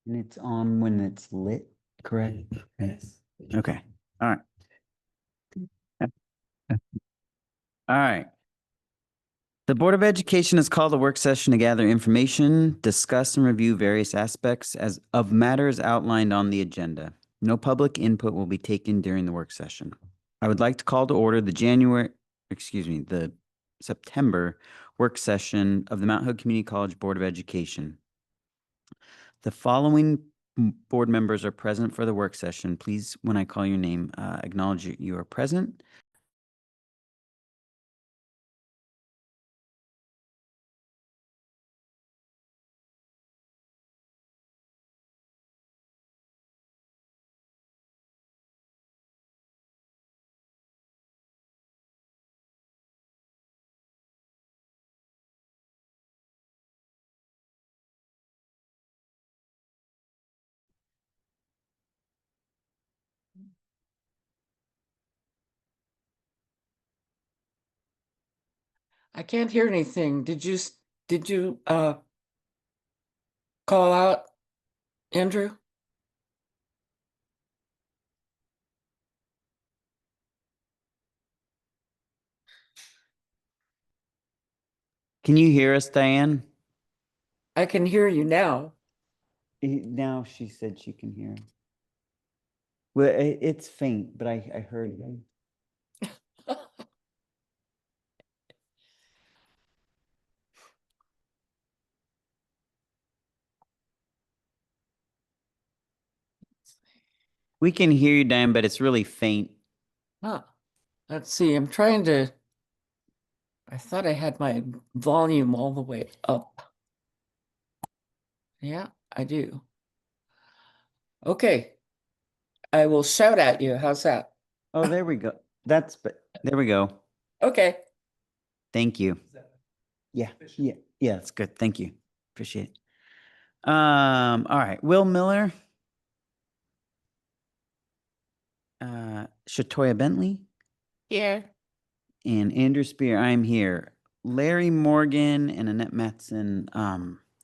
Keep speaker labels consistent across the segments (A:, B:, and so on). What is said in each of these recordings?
A: And it's on when it's lit, correct?
B: Yes.
A: Okay, all right. All right. The Board of Education has called a work session to gather information, discuss and review various aspects of matters outlined on the agenda. No public input will be taken during the work session. I would like to call to order the September work session of the Mount Hood Community College Board of Education. The following board members are present for the work session. Please, when I call your name, acknowledge that you are present.
B: I can't hear anything. Did you call out, Andrew?
A: Can you hear us, Diane?
B: I can hear you now.
A: Now she said she can hear. Well, it's faint, but I heard it. We can hear you, Diane, but it's really faint.
B: Huh. Let's see. I thought I had my volume all the way up. Yeah, I do. Okay. I will shout at you. How's that?
A: Oh, there we go. There we go.
B: Okay.
A: Thank you. Yeah, that's good. Thank you. Appreciate it. All right. Will Miller. Shatoya Bentley.
C: Here.
A: And Andrew Spear, I'm here. Larry Morgan and Annette Matson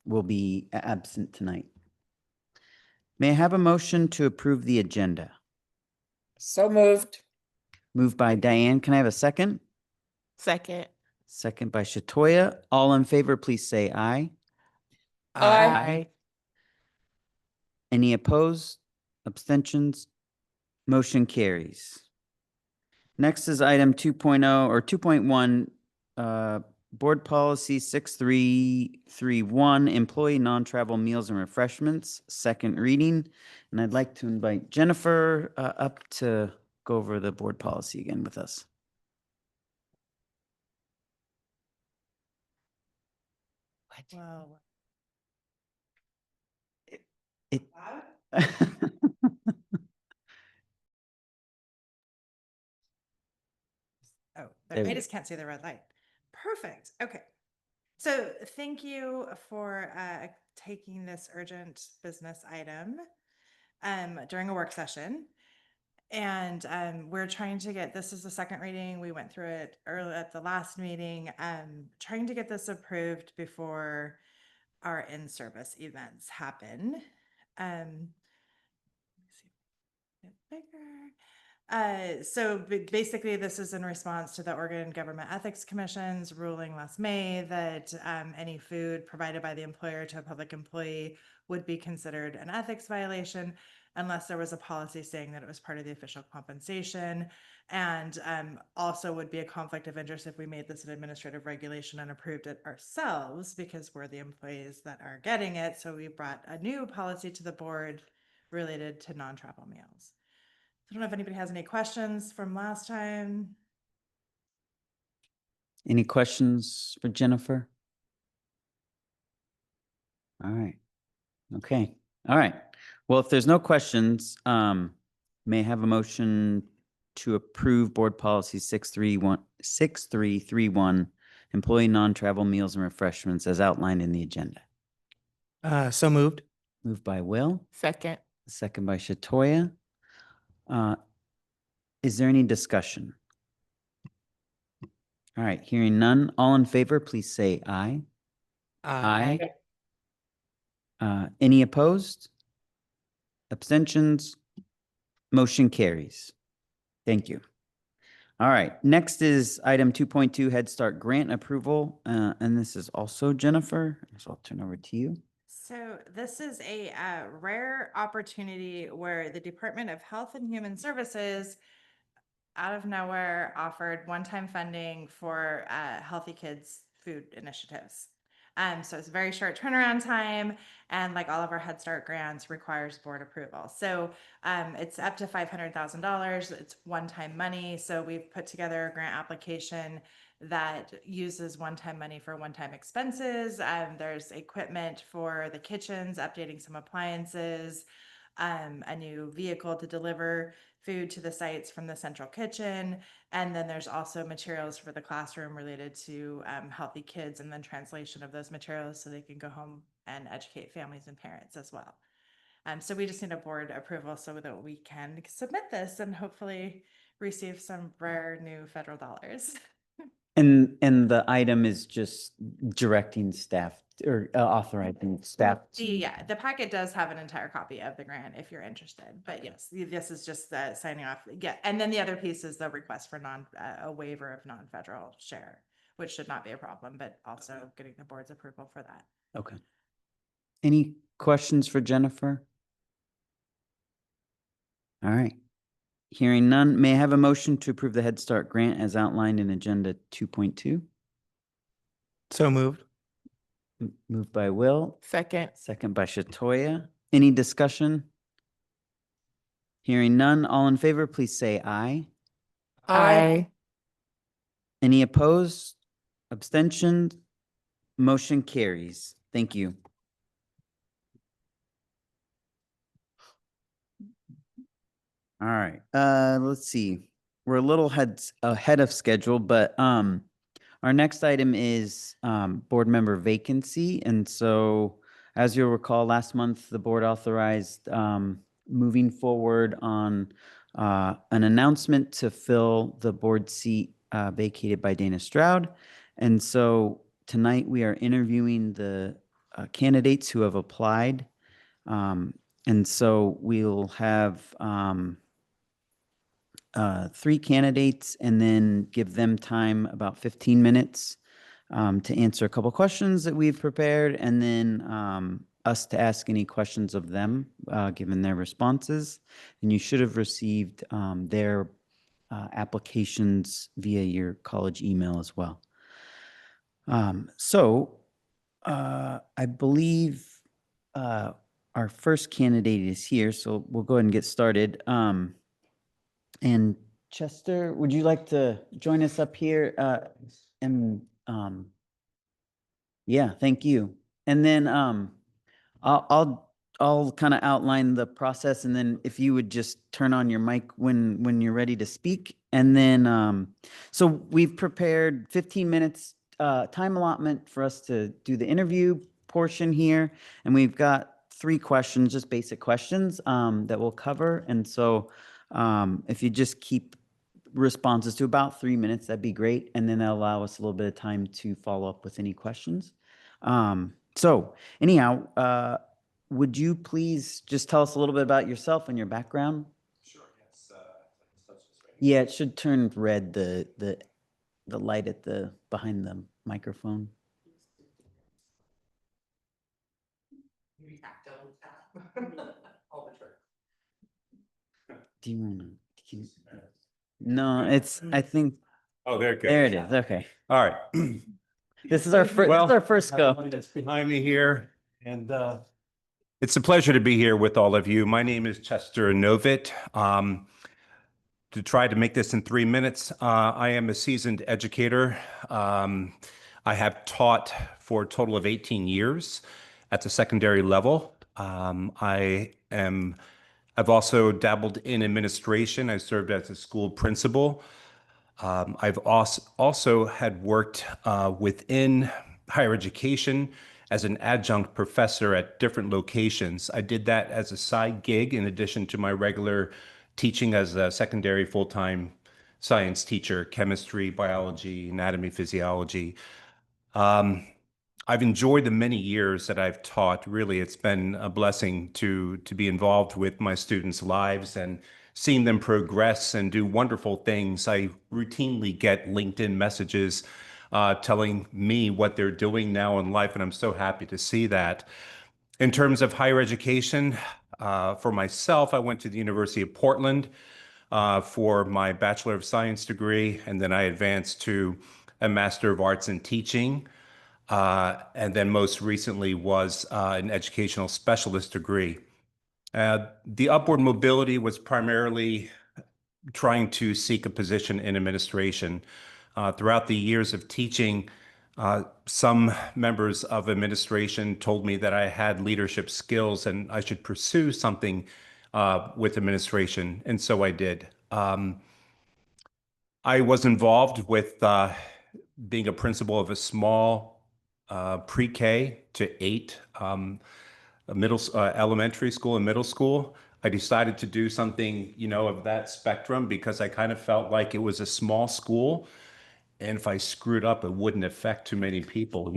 A: will be absent tonight. May I have a motion to approve the agenda?
B: So moved.
A: Moved by Diane. Can I have a second?
C: Second.
A: Second by Shatoya. All in favor, please say aye.
B: Aye.
A: Any opposed? Abstentions? Motion carries. Next is item 2.0 or 2.1, Board Policy 6331, Employee Non-Travel Meals and Refreshments, second reading. And I'd like to invite Jennifer up to go over the board policy again with us.
C: Wow.
A: It
D: Oh,
A: There we
D: I
A: go.
D: just can't see the red light. Perfect. Okay. So thank you for taking this urgent business item during a work session. And we're trying to get, this is the second reading. We went through it early at the last meeting, trying to get this approved before our in-service events happen. Let me see, get bigger. So basically, this is in response to the Oregon Government Ethics Commission's ruling last May that any food provided by the employer to a public employee would be considered an ethics violation unless there was a policy saying that it was part of the official compensation, and also would be a conflict of interest if we made this an administrative regulation and approved it ourselves because we're the employees that are getting it. So we brought a new policy to the board related to non-travel meals. I don't know if anybody has any questions from last time.
A: Any questions for Jennifer? All right. Okay. All right. Well, if there's no questions, may I have a motion to approve Board Policy 6331, Employee Non-Travel Meals and Refreshments as outlined in the agenda?
E: So moved.
A: Moved by Will,
C: Second.
A: second by Shatoya. Is there any discussion? All right, hearing none. All in favor, please say aye. Aye. Any opposed? Abstentions? Motion carries. Thank you. All right, next is item 2.2, Head Start grant approval. And this is also Jennifer, so I'll turn over to you.
D: So this is a rare opportunity where the Department of Health and Human Services out of nowhere offered one-time funding for Healthy Kids food initiatives. So it's a very short turnaround time, and like all of our Head Start grants, requires board approval. So it's up to $500,000. It's one-time money. So we've put together a grant application that uses one-time money for one-time expenses. There's equipment for the kitchens, updating some appliances, a new vehicle to deliver food to the sites from the central kitchen. And then there's also materials for the classroom related to Healthy Kids, and then translation of those materials so they can go home and educate families and parents as well. So we just need a board approval so that we can submit this and hopefully receive some rare new federal dollars.
A: And the item is just directing staff or authorizing staff.
D: The packet does have an entire copy of the grant if you're interested, but yes, this is just signing off. Yeah, and then the other piece is the request for a waiver of non-federal share, which should not be a problem, but also getting the board's approval for that.
A: Okay. Any questions for Jennifer? All right. Hearing none, may I have a motion to approve the Head Start grant as outlined in Agenda 2.2?
E: So moved.
A: Moved by Will,
C: Second.
A: second by Shatoya. Any discussion? Hearing none, all in favor, please say aye.
C: Aye.
A: Any opposed? Abstentions? Motion carries. Thank you. All right, let's see. We're a little ahead of schedule, but our next item is board member vacancy. And so as you'll recall, last month, the board authorized moving forward on an announcement to fill the board seat vacated by Dana Stroud. And so tonight we are interviewing the candidates who have applied. And so we'll have 3 candidates and then give them time, about 15 minutes, to answer a couple questions that we've prepared, and then us to ask any questions of them, given their responses. And you should have received their applications via your college email as well. I believe our first candidate is here, so we'll go ahead and get started. And Chester, would you like to join us up here? Yeah, thank you. And then I'll kind of outline the process, and then if you would just turn on your mic when you're ready to speak. And then so we've prepared 15 minutes time allotment for us to do the interview portion here, and we've got 3 questions, just basic questions that we'll cover. And so if you just keep responses to about 3 minutes, that'd be great. And then that'll allow us a little bit of time to follow up with any questions. So anyhow, would you please just tell us a little bit about yourself and your background?
F: Sure, yes.
A: Yeah, it should turn red, the light at behind the microphone. Do you want to? No, I think,
F: Oh, there it goes.
A: there it is. Okay.
F: All right.
A: This is our first go.
F: That's behind me here, and it's a pleasure to be here with all of you. My name is Chester Novit. To try to make this in 3 minutes, I am a seasoned educator. I have taught for a total of 18 years at the secondary level. I've also dabbled in administration. I served as a school principal. I've also had worked within higher education as an adjunct professor at different locations. I did that as a side gig in addition to my regular teaching as a secondary full-time science teacher, chemistry, biology, anatomy, physiology. I've enjoyed the many years that I've taught. Really, it's been a blessing to be involved with my students' lives and seeing them progress and do wonderful things. I routinely get LinkedIn messages telling me what they're doing now in life, and I'm so happy to see that. In terms of higher education, for myself, I went to the University of Portland for my Bachelor of Science degree, and then I advanced to a Master of Arts in Teaching. And then most recently was an educational specialist degree. The upward mobility was primarily trying to seek a position in administration. Throughout the years of teaching, some members of administration told me that I had leadership skills and I should pursue something with administration, and so I did. I was involved with being a principal of a small pre-K to 8 elementary school and middle school. I decided to do something, of that spectrum because I kind of felt like it was a small school, and if I screwed up, it wouldn't affect too many people.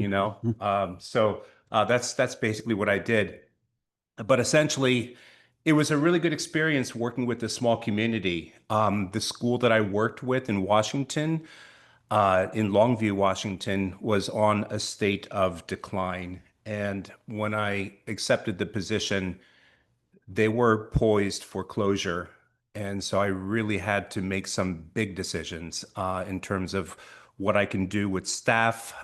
F: That's basically what I did. But essentially, it was a really good experience working with the small community. The school that I worked with in Washington, in Longview, Washington, was on a state of decline. And when I accepted the position, they were poised for closure. And so I really had to make some big decisions in terms of what I can do with staff,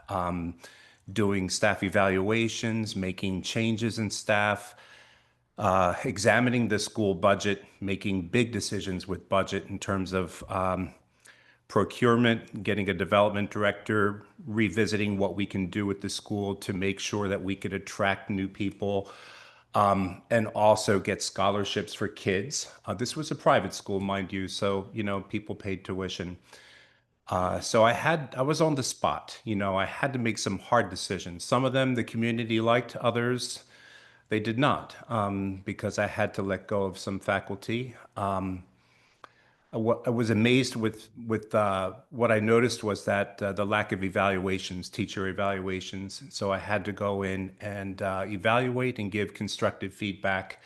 F: doing staff evaluations, making changes in staff, examining the school budget, making big decisions with budget in terms of procurement, getting a development director, revisiting what we can do with the school to make sure that we could attract new people, and also get scholarships for kids. This was a private school, mind you, so people paid tuition. So I was on the spot. I had to make some hard decisions. Some of them the community liked, others they did not, because I had to let go of some faculty. I was amazed with what I noticed was that the lack of evaluations, teacher evaluations. So I had to go in and evaluate and give constructive feedback.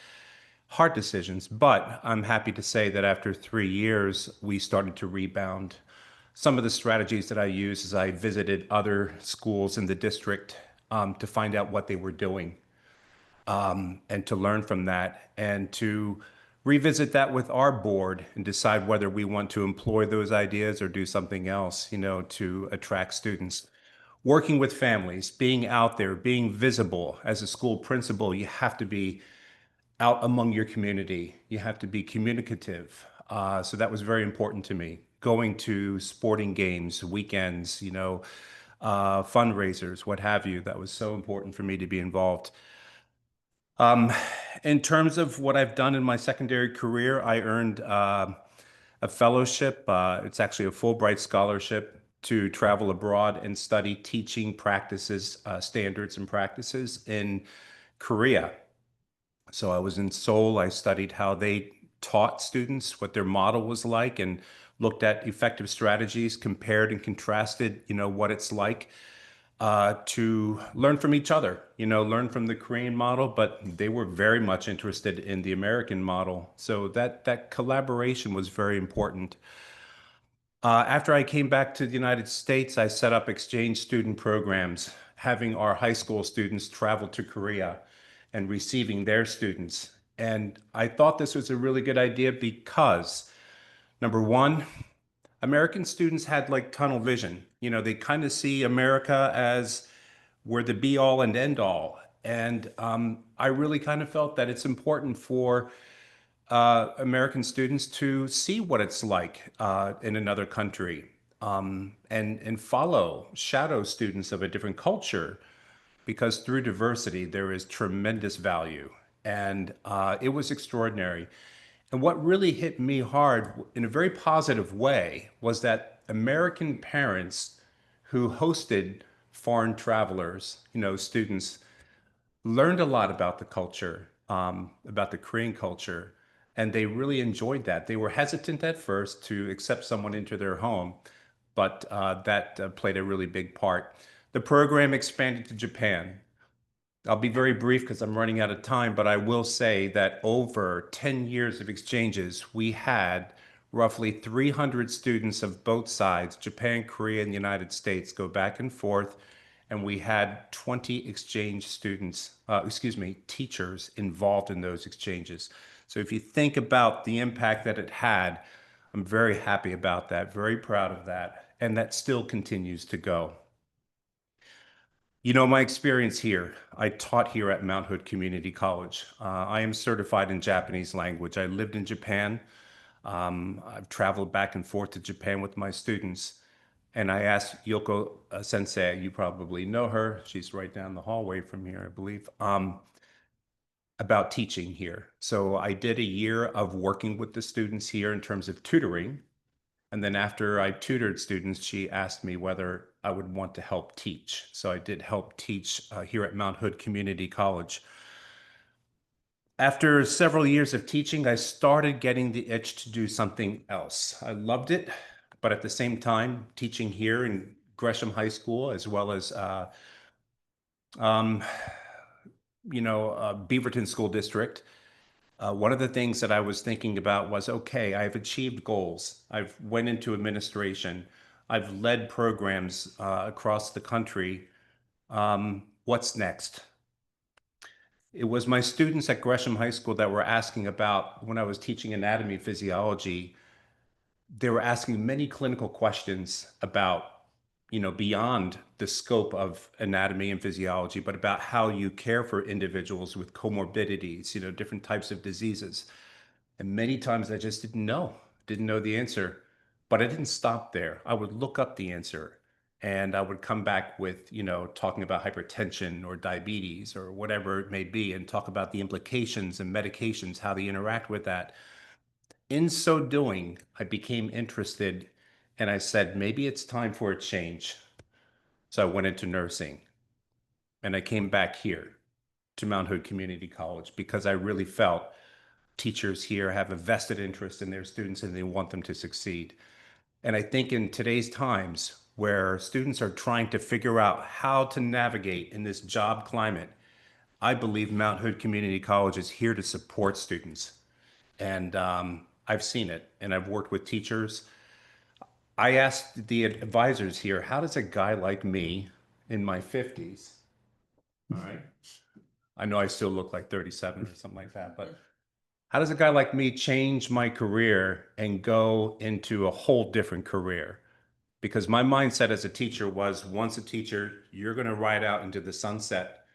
F: Hard decisions, but I'm happy to say that after 3 years, we started to rebound. Some of the strategies that I used is I visited other schools in the district to find out what they were doing, and to learn from that and to revisit that with our board and decide whether we want to employ those ideas or do something else, to attract students. Working with families, being out there, being visible as a school principal, you have to be out among your community. You have to be communicative. So that was very important to me. Going to sporting games, weekends, fundraisers, what have you. That was so important for me to be involved. In terms of what I've done in my secondary career, I earned a fellowship. It's actually a Fulbright scholarship to travel abroad and study teaching practices, standards and practices in Korea. So I was in Seoul. I studied how they taught students, what their model was like, and looked at effective strategies, compared and contrasted, what it's like to learn from each other, learn from the Korean model, but they were very much interested in the American model. So that collaboration was very important. After I came back to the United States, I set up exchange student programs, having our high school students travel to Korea and receiving their students. And I thought this was a really good idea because, number one, American students had like tunnel vision. They kind of see America as we're the be all and end all. And I really kind of felt that it's important for American students to see what it's like in another country, and follow, shadow students of a different culture, because through diversity, there is tremendous value. And it was extraordinary. And what really hit me hard in a very positive way was that American parents who hosted foreign travelers, students, learned a lot about the culture, about the Korean culture, and they really enjoyed that. They were hesitant at first to accept someone into their home, but that played a really big part. The program expanded to Japan. I'll be very brief because I'm running out of time, but I will say that over 10 years of exchanges, we had roughly 300 students of both sides, Japan, Korea, and the United States, go back and forth. And we had 20 exchange students, teachers involved in those exchanges. So if you think about the impact that it had, I'm very happy about that, very proud of that, and that still continues to go. You know, my experience here, I taught here at Mount Hood Community College. I am certified in Japanese language. I lived in Japan. I've traveled back and forth to Japan with my students. And I asked Yoko Sensei, you probably know her, she's right down the hallway from here, I believe, about teaching here. So I did a year of working with the students here in terms of tutoring. And then after I tutored students, she asked me whether I would want to help teach. So I did help teach here at Mount Hood Community College. After several years of teaching, I started getting the itch to do something else. I loved it, but at the same time, teaching here in Gresham High School, as well as Beaverton School District, one of the things that I was thinking about was, okay, I've achieved goals. I've went into administration. I've led programs across the country. What's next? It was my students at Gresham High School that were asking about, when I was teaching anatomy physiology, they were asking many clinical questions about, beyond the scope of anatomy and physiology, but about how you care for individuals with comorbidities, different types of diseases. And many times I just didn't know the answer, but I didn't stop there. I would look up the answer and I would come back with, talking about hypertension or diabetes or whatever it may be, and talk about the implications and medications, how they interact with that. In so doing, I became interested and I said, maybe it's time for a change. So I went into nursing and I came back here to Mount Hood Community College because I really felt teachers here have a vested interest in their students and they want them to succeed. And I think in today's times where students are trying to figure out how to navigate in this job climate, I believe Mount Hood Community College is here to support students. And I've seen it and I've worked with teachers. I asked the advisors here, how does a guy like me in my 50s, all right, I know I still look like 37 or something like that, but how does a guy like me change my career and go into a whole different career? Because my mindset as a teacher was, once a teacher, you're going to ride out into the sunset.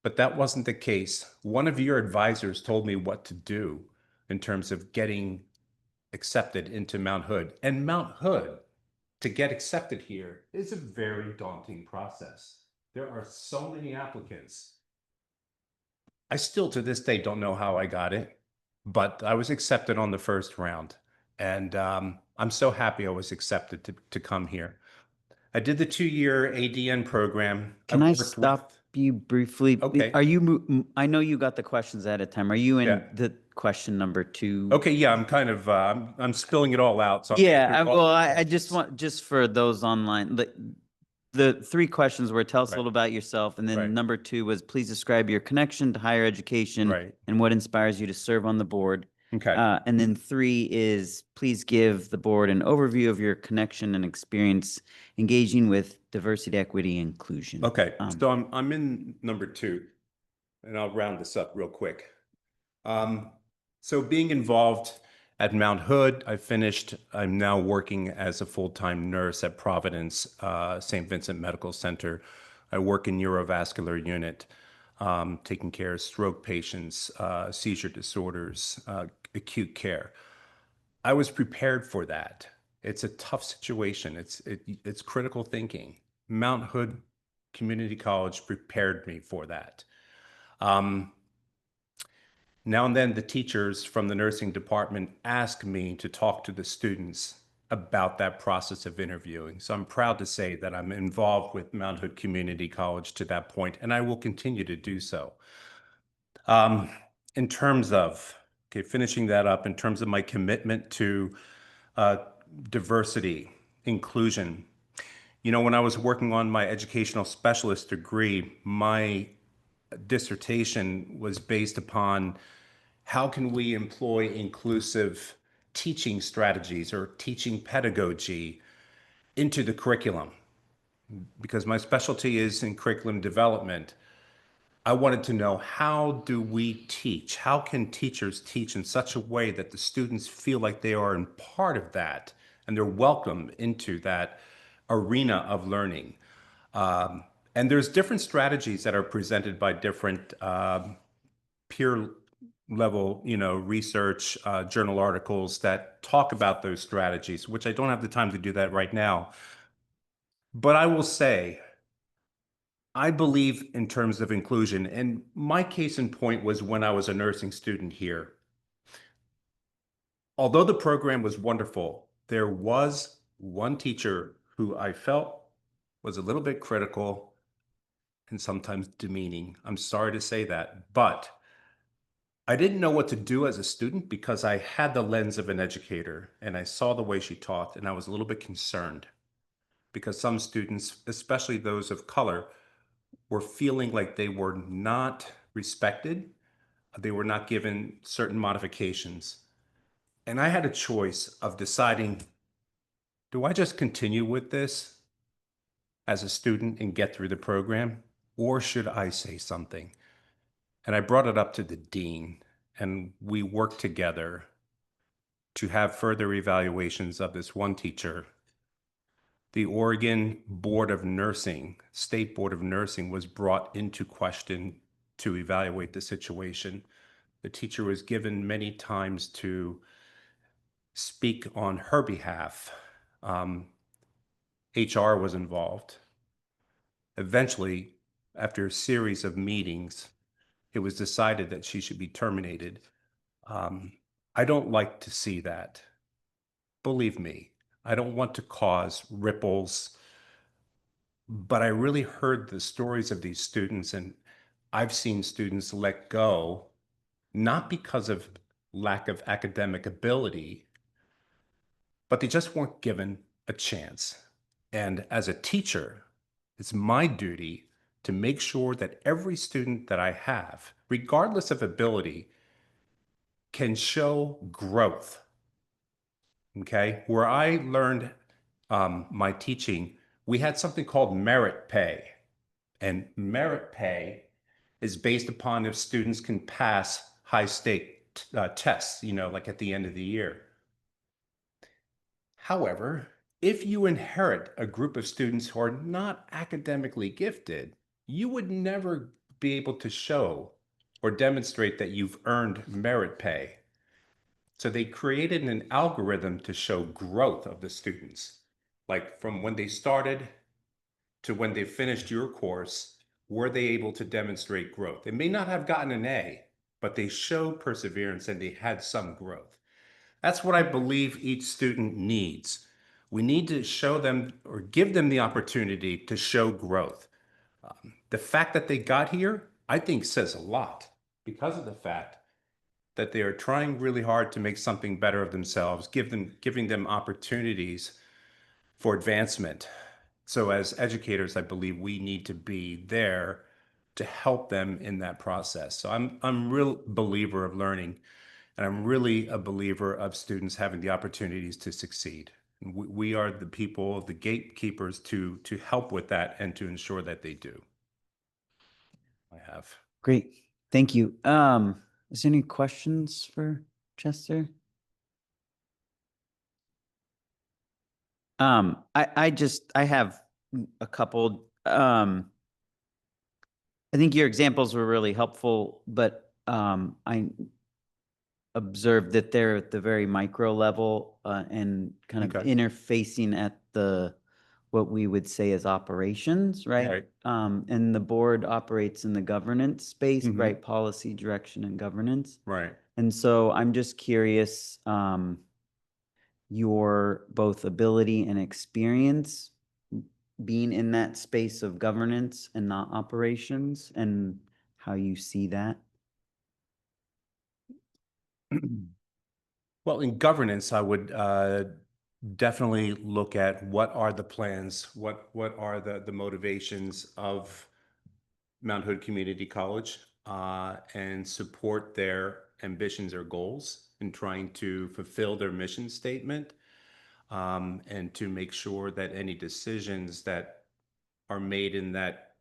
F: But that wasn't the case. One of your advisors told me what to do in terms of getting accepted into Mount Hood. And Mount Hood, to get accepted here, is a very daunting process. There are so many applicants. I still to this day don't know how I got it, but I was accepted on the first round. And I'm so happy I was accepted to come here. I did the 2-year ADN program.
A: Can I
F: worked
A: stop
F: with-
A: you briefly?
F: Okay.
A: Are you, I know you got the questions at a time. Are you in
F: Yeah.
A: the question number 2?
F: Okay, yeah, I'm kind of, I'm spilling it all out. So I'm
A: Yeah,
F: answering all
A: well,
F: the
A: I just want, just for those online, the 3 questions were, tell us a
F: Right.
A: little about yourself. And then
F: Right.
A: number 2 was, please describe your connection to higher education
F: Right.
A: and what inspires you to serve on the board.
F: Okay.
A: And then 3 is, please give the board an overview of your connection and experience engaging with diversity, equity, inclusion.
F: Okay,
A: Um,
F: so I'm in number 2, and I'll round this up real quick. So being involved at Mount Hood, I'm now working as a full-time nurse at Providence St. Vincent Medical Center. I work in neurovascular unit, taking care of stroke patients, seizure disorders, acute care. I was prepared for that. It's a tough situation. It's critical thinking. Mount Hood Community College prepared me for that. Now and then the teachers from the nursing department ask me to talk to the students about that process of interviewing. So I'm proud to say that I'm involved with Mount Hood Community College to that point, and I will continue to do so. In terms of, finishing that up, in terms of my commitment to diversity, inclusion, You know, when I was working on my educational specialist degree, my dissertation was based upon how can we employ inclusive teaching strategies or teaching pedagogy into the curriculum. Because my specialty is in curriculum development, I wanted to know, how do we teach? How can teachers teach in such a way that the students feel like they are in part of that and they're welcome into that arena of learning? And there's different strategies that are presented by different peer level, research, journal articles that talk about those strategies, which I don't have the time to do that right now. But I will say, I believe in terms of inclusion, and my case in point was when I was a nursing student here. Although the program was wonderful, there was one teacher who I felt was a little bit critical and sometimes demeaning. I'm sorry to say that, but I didn't know what to do as a student because I had the lens of an educator and I saw the way she taught, and I was a little bit concerned because some students, especially those of color, were feeling like they were not respected. They were not given certain modifications. And I had a choice of deciding, do I just continue with this as a student and get through the program, or should I say something? And I brought it up to the dean, and we worked together to have further evaluations of this one teacher. The Oregon Board of Nursing, State Board of Nursing, was brought into question to evaluate the situation. The teacher was given many times to speak on her behalf. HR was involved. Eventually, after a series of meetings, it was decided that she should be terminated. I don't like to see that. Believe me, I don't want to cause ripples, but I really heard the stories of these students, and I've seen students let go, not because of lack of academic ability, but they just weren't given a chance. And as a teacher, it's my duty to make sure that every student that I have, regardless of ability, can show growth. Okay, where I learned my teaching, we had something called merit pay. And merit pay is based upon if students can pass high stake tests, like at the end of the year. However, if you inherit a group of students who are not academically gifted, you would never be able to show or demonstrate that you've earned merit pay. So they created an algorithm to show growth of the students, like from when they started to when they finished your course. Were they able to demonstrate growth? They may not have gotten an A, but they showed perseverance and they had some growth. That's what I believe each student needs. We need to show them or give them the opportunity to show growth. The fact that they got here, I think, says a lot because of the fact that they are trying really hard to make something better of themselves, giving them opportunities for advancement. So as educators, I believe we need to be there to help them in that process. So I'm a real believer of learning, and I'm really a believer of students having the opportunities to succeed. And we are the people, the gatekeepers to help with that and to ensure that they do. I have.
A: Great. Thank you. Is there any questions for Chester? I have a couple. I think your examples were really helpful, but I observed that they're at the very micro level and kind of
F: Okay.
A: interfacing at the what we would say as operations, right?
F: Right.
A: And the board operates in the governance space,
F: Mhm.
A: right? Policy, direction, and governance.
F: Right.
A: And so I'm just curious, your both ability and experience being in that space of governance and not operations, and how you see that.
F: Well, in governance, I would definitely look at what are the plans, what are the motivations of Mount Hood Community College, and support their ambitions or goals in trying to fulfill their mission statement, and to make sure that any decisions that are made in that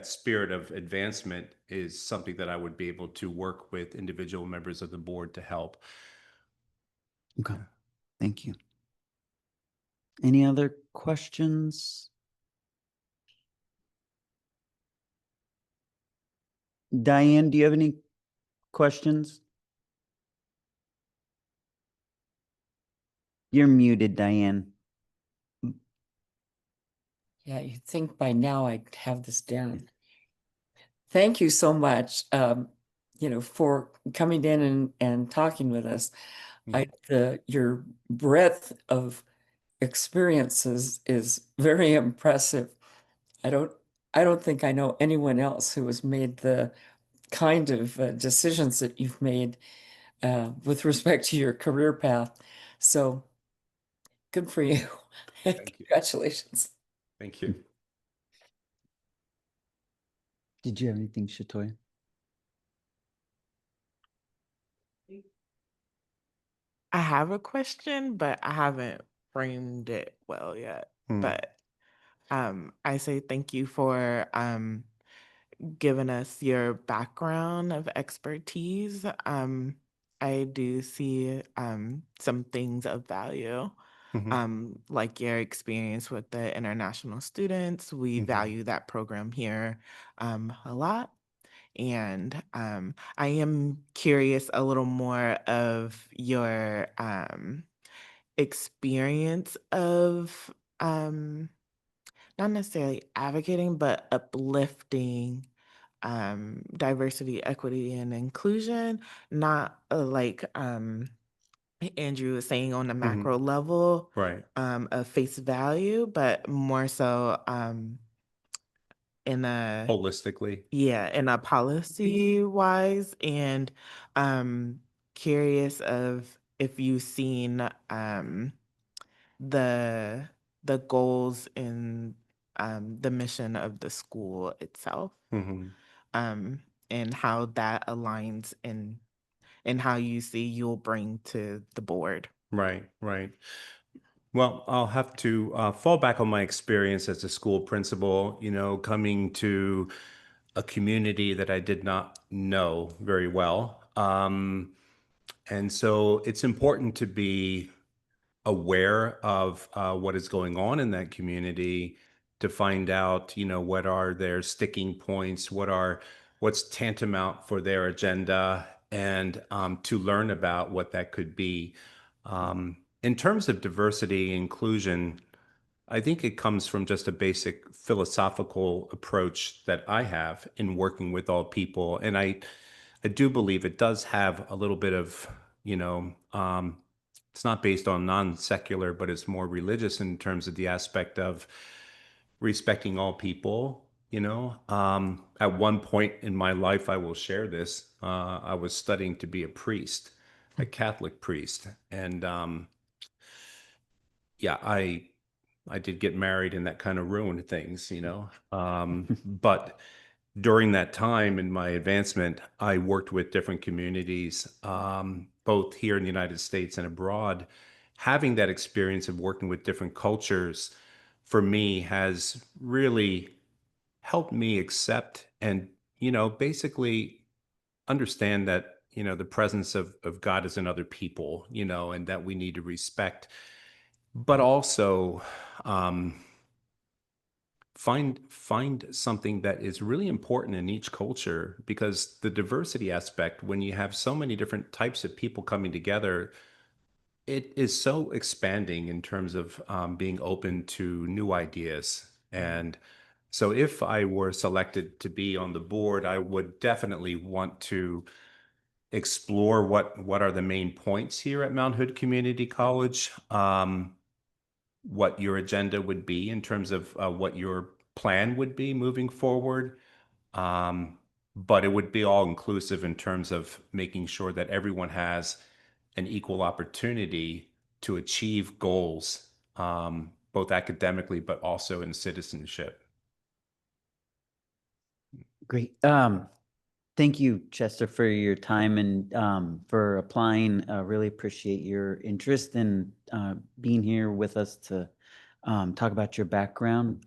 F: spirit of advancement is something that I would be able to work with individual members of the board to help.
A: Okay, thank you. Any other questions? Diane, do you have any questions? You're muted, Diane.
B: Yeah, you'd think by now I'd have this down. Thank you so much, for coming in and talking with us. Your breadth of experiences is very impressive. I don't think I know anyone else who has made the kind of decisions that you've made with respect to your career path. So good for you.
F: you.
B: Congratulations.
F: Thank you.
A: Did you have anything, Shatoya?
C: I have a question, but I haven't framed it well yet. But I say thank you for giving us your background of expertise. I do see some things of value. Like your experience with the international students. We value that program here a lot. And I am curious a little more of your experience of not necessarily advocating, but uplifting diversity, equity, and inclusion, not like Andrew was saying on the macro level
F: Right.
C: of face value, but more so in a
F: Holistically.
C: in a policy wise, and curious of if you've seen the goals in the mission of the school itself, and how that aligns in how you see you'll bring to the board.
F: Right, right. Well, I'll have to fall back on my experience as a school principal, coming to a community that I did not know very well. And so it's important to be aware of what is going on in that community, to find out, what are their sticking points, what's tantamount for their agenda, and to learn about what that could be. In terms of diversity and inclusion, I think it comes from just a basic philosophical approach that I have in working with all people. And I do believe it does have a little bit of, it's not based on non-secular, but it's more religious in terms of the aspect of respecting all people. At one point in my life, I will share this. I was studying to be a priest, a Catholic priest. And yeah, I did get married and that kind of ruined things, but during that time in my advancement, I worked with different communities, both here in the United States and abroad. Having that experience of working with different cultures for me has really helped me accept and, basically understand that, the presence of God is in other people, and that we need to respect, but also find something that is really important in each culture, because the diversity aspect, when you have so many different types of people coming together, it is so expanding in terms of being open to new ideas. And so if I were selected to be on the board, I would definitely want to explore what are the main points here at Mount Hood Community College, what your agenda would be in terms of what your plan would be moving forward. But it would be all inclusive in terms of making sure that everyone has an equal opportunity to achieve goals, both academically, but also in citizenship.
A: Great. Thank you, Chester, for your time and for applying. Really appreciate your interest in being here with us to talk about your background.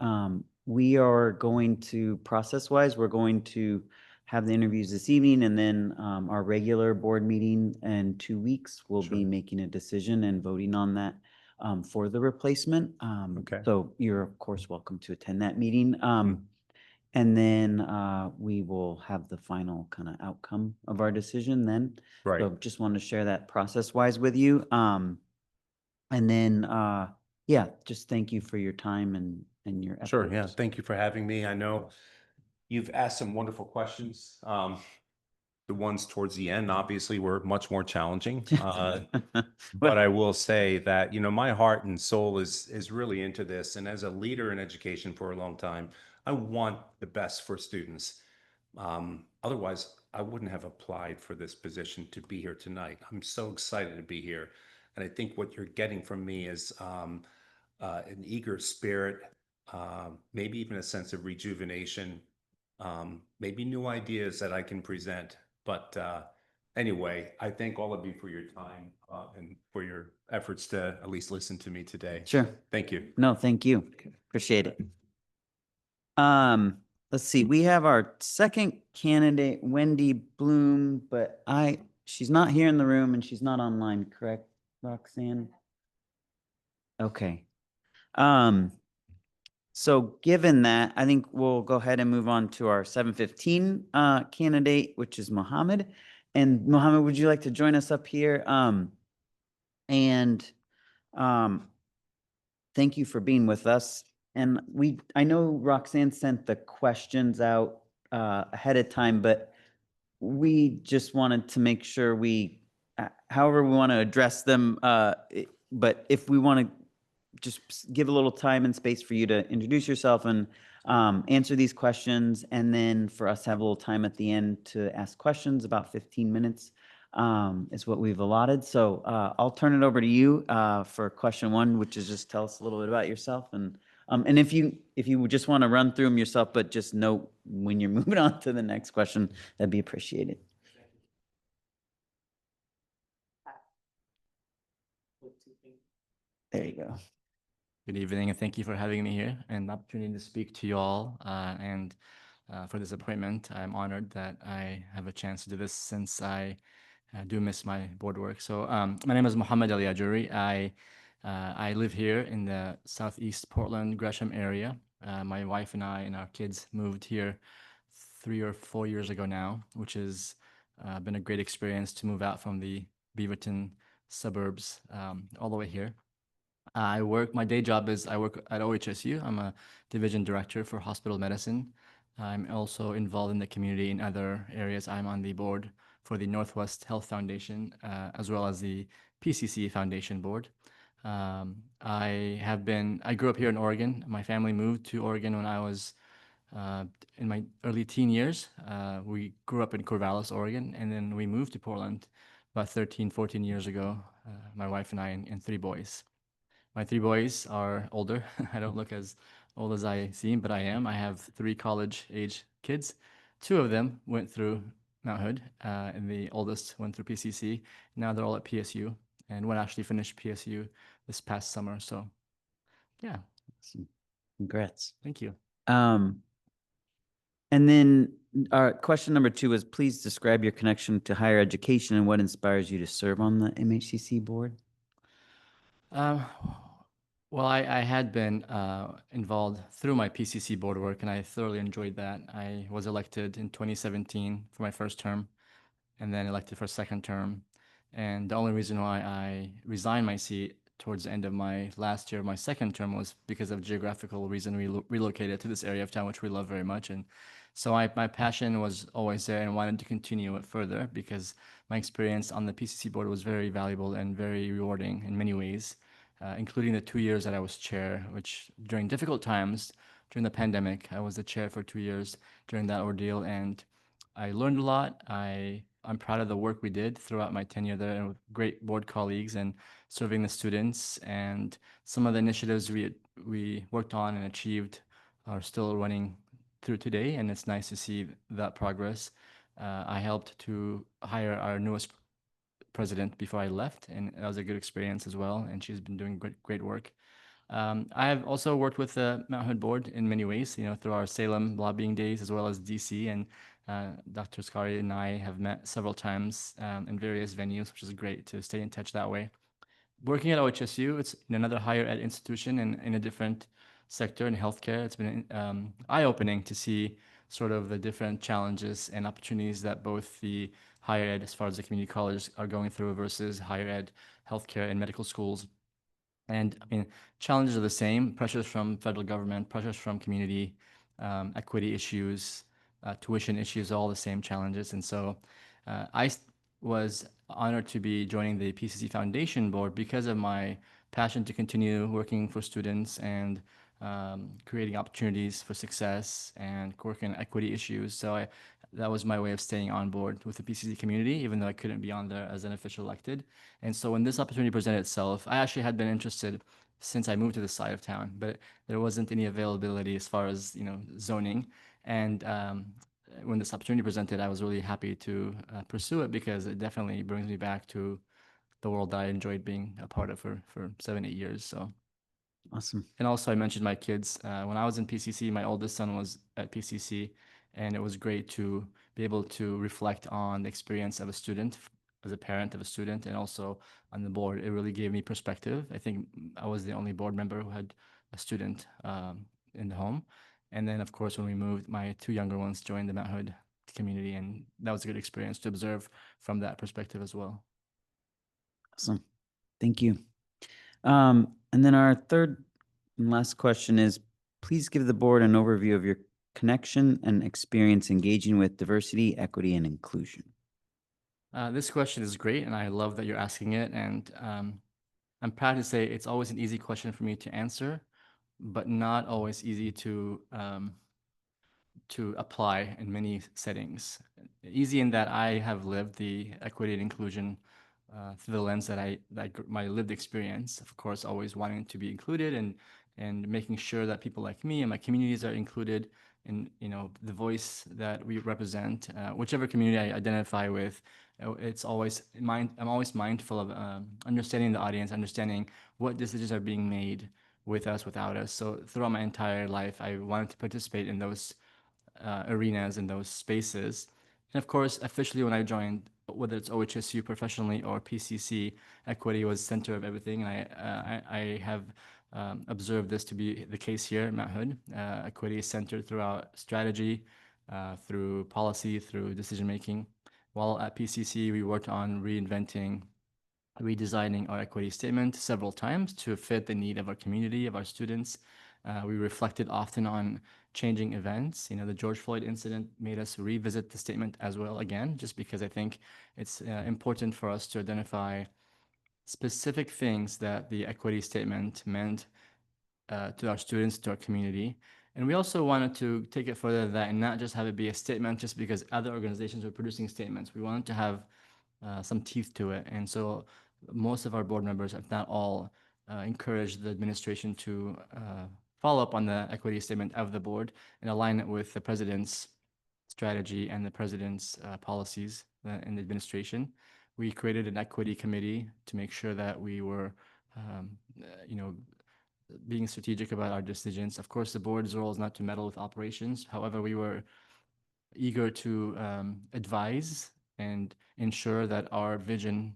A: We are going to, process-wise, we're going to have the interviews this evening, and then our regular board meeting in 2 weeks, we'll be
F: Sure.
A: making a decision and voting on that for the replacement.
F: Okay.
A: So you're, of course, welcome to attend that meeting. And then we will have the final kind of outcome of our decision then.
F: Right.
A: So just wanted to share that process-wise with you. And then, yeah, just thank you for your time and your efforts.
F: Sure. Yeah. Thank you for having me. I know you've asked some wonderful questions. The ones towards the end, obviously, were much more challenging. But I will say that, my heart and soul is really into this. And as a leader in education for a long time, I want the best for students. Otherwise, I wouldn't have applied for this position to be here tonight. I'm so excited to be here. And I think what you're getting from me is an eager spirit, maybe even a sense of rejuvenation, maybe new ideas that I can present. But anyway, I thank all of you for your time and for your efforts to at least listen to me today.
A: Sure.
F: Thank you.
A: No, thank you. Appreciate it. Let's see, we have our second candidate, Wendy Bloom, but she's not here in the room and she's not online, correct, Roxanne? Okay. So given that, I think we'll go ahead and move on to our 7:15 candidate, which is Mohammed. And Mohammed, would you like to join us up here? And thank you for being with us. And I know Roxanne sent the questions out ahead of time, but we just wanted to make sure however we want to address them, but if we want to just give a little time and space for you to introduce yourself and answer these questions, and then for us to have a little time at the end to ask questions, about 15 minutes is what we've allotted. So I'll turn it over to you for question one, which is just tell us a little bit about yourself. And if you just want to run through them yourself, but just note when you're moving on to the next question, that'd be appreciated. There you go.
G: Good evening, and thank you for having me here and the opportunity to speak to you all. For this appointment, I'm honored that I have a chance to do this since I do miss my board work. So my name is Mohammed Ali Ajuri. I live here in the Southeast Portland, Gresham area. My wife and I and our kids moved here 3 or 4 years ago now, which has been a great experience to move out from the Beaverton suburbs all the way here. My day job is I work at OHSU. I'm a division director for hospital medicine. I'm also involved in the community in other areas. I'm on the board for the Northwest Health Foundation, as well as the PCC Foundation board. I grew up here in Oregon. My family moved to Oregon when I was in my early teen years. We grew up in Corvallis, Oregon, and then we moved to Portland about 13, 14 years ago, my wife and I and 3 boys. My 3 boys are older. I don't look as old as I seem, but I am. I have 3 college-age kids. 2 of them went through Mount Hood, and the oldest went through PCC. Now they're all at PSU, and one actually finished PSU this past summer. So, yeah.
A: Awesome. Congrats.
G: Thank you.
A: And then question number 2 is, please describe your connection to higher education and what inspires you to serve on the MHCC board.
G: Well, I had been involved through my PCC board work, and I thoroughly enjoyed that. I was elected in 2017 for my first term, and then elected for a second term. And the only reason why I resigned my seat towards the end of my last year of my second term was because of geographical reason. We relocated to this area of town, which we love very much. And so my passion was always there and wanted to continue it further because my experience on the PCC board was very valuable and very rewarding in many ways, including the 2 years that I was chair, which during difficult times, during the pandemic, I was the chair for 2 years during that ordeal. And I learned a lot. I'm proud of the work we did throughout my tenure there and with great board colleagues and serving the students. And some of the initiatives we worked on and achieved are still running through today, and it's nice to see that progress. I helped to hire our newest president before I left, and that was a good experience as well. And she's been doing great work. I have also worked with the Mount Hood board in many ways, through our Salem lobbying days as well as DC. And Dr. Skari and I have met several times in various venues, which is great to stay in touch that way. Working at OHSU, it's another higher ed institution and in a different sector in healthcare. It's been eye-opening to see sort of the different challenges and opportunities that both the higher ed, as far as the community colleges, are going through versus higher ed, healthcare, and medical schools. And I mean, challenges are the same: pressures from federal government, pressures from community, equity issues, tuition issues, all the same challenges. And so I was honored to be joining the PCC Foundation board because of my passion to continue working for students and creating opportunities for success and working on equity issues. So that was my way of staying on board with the PCC community, even though I couldn't be on there as an official elected. And so when this opportunity presented itself, I actually had been interested since I moved to this side of town, but there wasn't any availability as far as, zoning. And when this opportunity presented, I was really happy to pursue it because it definitely brings me back to the world that I enjoyed being a part of for 7-8 years. So.
A: Awesome.
G: And also, I mentioned my kids. When I was in PCC, my oldest son was at PCC, and it was great to be able to reflect on the experience of a student, as a parent of a student, and also on the board. It really gave me perspective. I think I was the only board member who had a student in the home. And then, of course, when we moved, my 2 younger ones joined the Mount Hood community, and that was a good experience to observe from that perspective as well.
A: Awesome. Thank you. And then our third and last question is, please give the board an overview of your connection and experience engaging with diversity, equity, and inclusion.
G: This question is great, and I love that you're asking it. And I'm proud to say it's always an easy question for me to answer, but not always easy to apply in many settings. Easy in that I have lived the equity and inclusion through the lens that my lived experience, of course, always wanting to be included and making sure that people like me and my communities are included in, the voice that we represent, whichever community I identify with. I'm always mindful of understanding the audience, understanding what decisions are being made with us, without us. So throughout my entire life, I wanted to participate in those arenas, in those spaces. And of course, officially when I joined, whether it's OHSU professionally or PCC, equity was center of everything. And I have observed this to be the case here at Mount Hood. Equity is centered throughout strategy, through policy, through decision-making. While at PCC, we worked on redesigning our equity statement several times to fit the need of our community, of our students. We reflected often on changing events. The George Floyd incident made us revisit the statement as well again, just because I think it's important for us to identify specific things that the equity statement meant to our students, to our community. And we also wanted to take it further than that and not just have it be a statement just because other organizations were producing statements. We wanted to have some teeth to it. And so most of our board members, if not all, encouraged the administration to follow up on the equity statement of the board and align it with the president's strategy and the president's policies in the administration. We created an equity committee to make sure that we were, being strategic about our decisions. Of course, the board's role is not to meddle with operations. However, we were eager to advise and ensure that our vision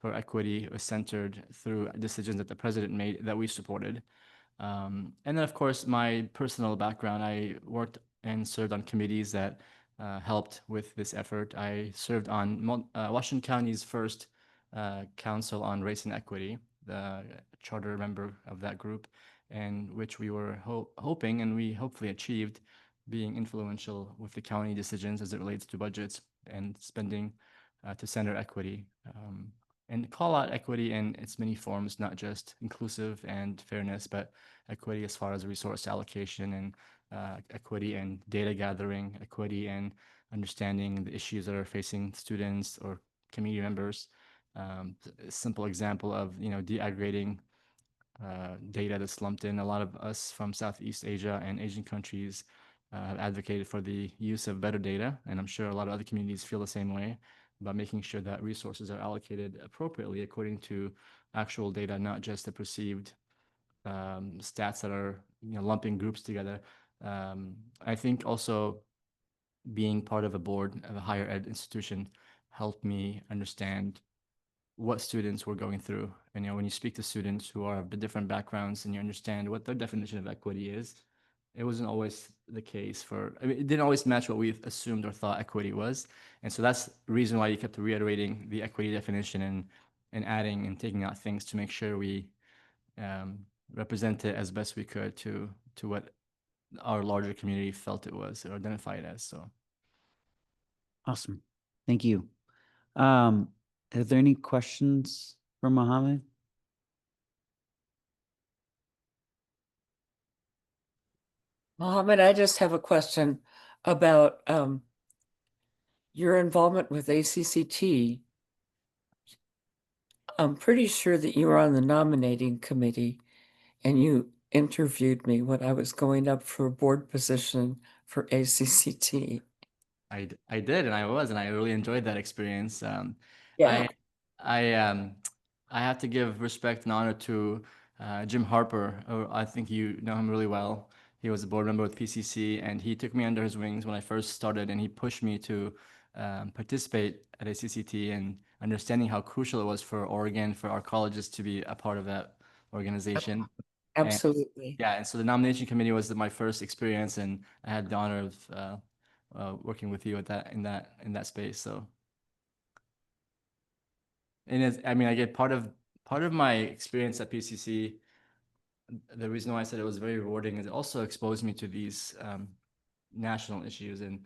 G: for equity was centered through decisions that the president made that we supported. And then, of course, my personal background, I worked and served on committees that helped with this effort. I served on Washington County's first Council on Race and Equity, the charter member of that group, and which we were hoping, and we hopefully achieved, being influential with the county decisions as it relates to budgets and spending to center equity. And call out equity in its many forms, not just inclusive and fairness, but equity as far as resource allocation and equity and data gathering, equity and understanding the issues that are facing students or community members. A simple example of, de-aggregating data that's lumped in. A lot of us from Southeast Asia and Asian countries have advocated for the use of better data, and I'm sure a lot of other communities feel the same way about making sure that resources are allocated appropriately according to actual data, not just the perceived stats that are lumping groups together. I think also being part of a board of a higher ed institution helped me understand what students were going through. And when you speak to students who are of the different backgrounds and you understand what their definition of equity is, it wasn't always the case it didn't always match what we assumed or thought equity was. And so that's the reason why you kept reiterating the equity definition and adding and taking out things to make sure we represent it as best we could to what our larger community felt it was or identified as. So
A: Awesome. Thank you. Are there any questions for Mohammed?
B: Mohammed, I just have a question about your involvement with ACCT. I'm pretty sure that you were on the nominating committee and you interviewed me when I was going up for a board position for ACCT.
G: I did, and I really enjoyed that experience.
B: Yeah.
G: I have to give respect and honor to Jim Harper. I think you know him really well. He was a board member with PCC, and he took me under his wings when I first started, and he pushed me to participate at ACCT and understanding how crucial it was for Oregon, for our colleges to be a part of that organization.
B: Absolutely.
G: Yeah, and so the nomination committee was my first experience, and I had the honor of working with you at in that space. So, and I get part of my experience at PCC. The reason why I said it was very rewarding is it also exposed me to these national issues, and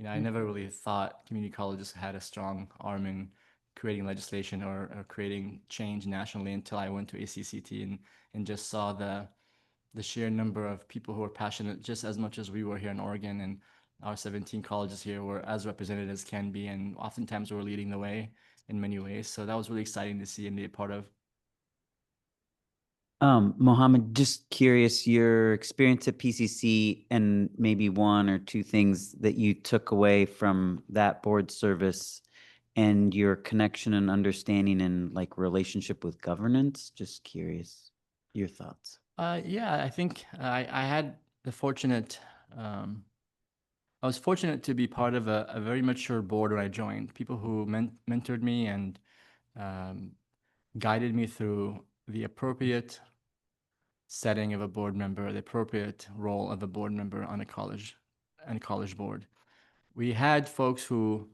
G: I never really thought community colleges had a strong arm in creating legislation or creating change nationally until I went to ACCT and just saw the sheer number of people who are passionate just as much as we were here in Oregon, and our 17 colleges here were as represented as can be, and oftentimes we're leading the way in many ways. So that was really exciting to see and be a part of.
A: Mohammed, just curious, your experience at PCC and maybe one or two things that you took away from that board service and your connection and understanding and like relationship with governance. Just curious, your thoughts.
G: Yeah, I think I had the fortunate, I was fortunate to be part of a very mature board when I joined. People who mentored me and guided me through the appropriate setting of a board member, the appropriate role of a board member on a college board. We had folks who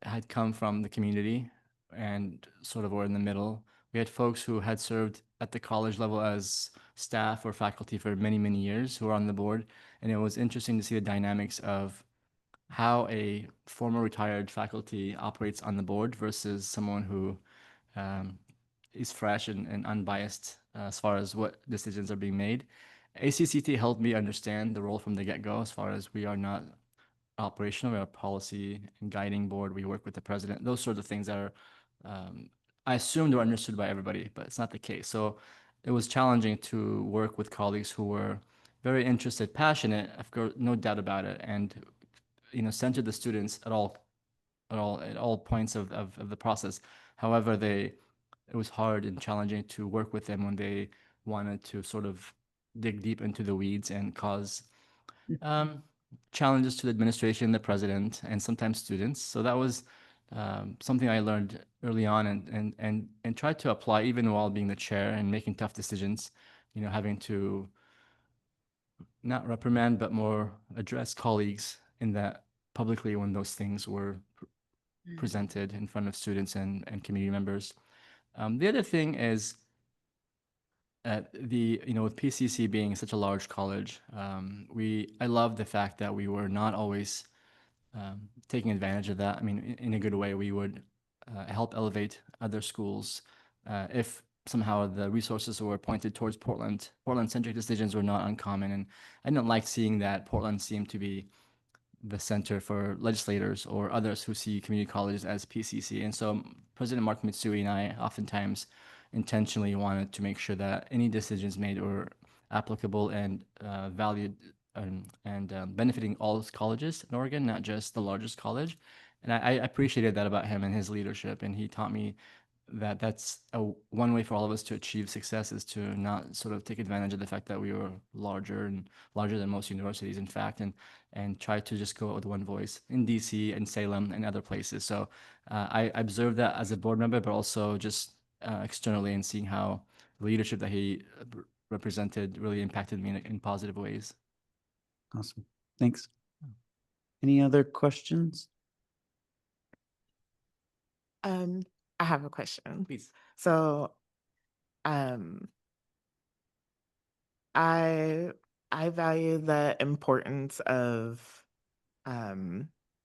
G: had come from the community and sort of were in the middle. We had folks who had served at the college level as staff or faculty for many, many years who were on the board. And it was interesting to see the dynamics of how a former retired faculty operates on the board versus someone who is fresh and unbiased as far as what decisions are being made. ACCT helped me understand the role from the get-go as far as we are not operational, we are a policy and guiding board. We work with the president. Those sorts of things that are, I assumed were understood by everybody, but it's not the case. So it was challenging to work with colleagues who were very interested, passionate, of course, no doubt about it, and centered the students at all points of the process. However, it was hard and challenging to work with them when they wanted to sort of dig deep into the weeds and cause challenges to the administration, the president, and sometimes students. So that was something I learned early on and tried to apply even while being the chair and making tough decisions, having to not reprimand, but more address colleagues in that publicly when those things were presented in front of students and community members. The other thing is with PCC being such a large college, I love the fact that we were not always taking advantage of that. I mean, in a good way, we would help elevate other schools if somehow the resources were pointed towards Portland. Portland-centric decisions were not uncommon, and I didn't like seeing that Portland seemed to be the center for legislators or others who see community colleges as PCC. And so President Mark Mitsui and I oftentimes intentionally wanted to make sure that any decisions made were applicable and valued and benefiting all colleges in Oregon, not just the largest college. And I appreciated that about him and his leadership. And he taught me that that's one way for all of us to achieve success is to not sort of take advantage of the fact that we were larger than most universities, in fact, and try to just go with one voice in DC and Salem and other places. So I observed that as a board member, but also just externally and seeing how the leadership that he represented really impacted me in positive ways.
A: Awesome. Thanks. Any other questions?
C: I have a question.
G: Please.
C: So, I value the importance of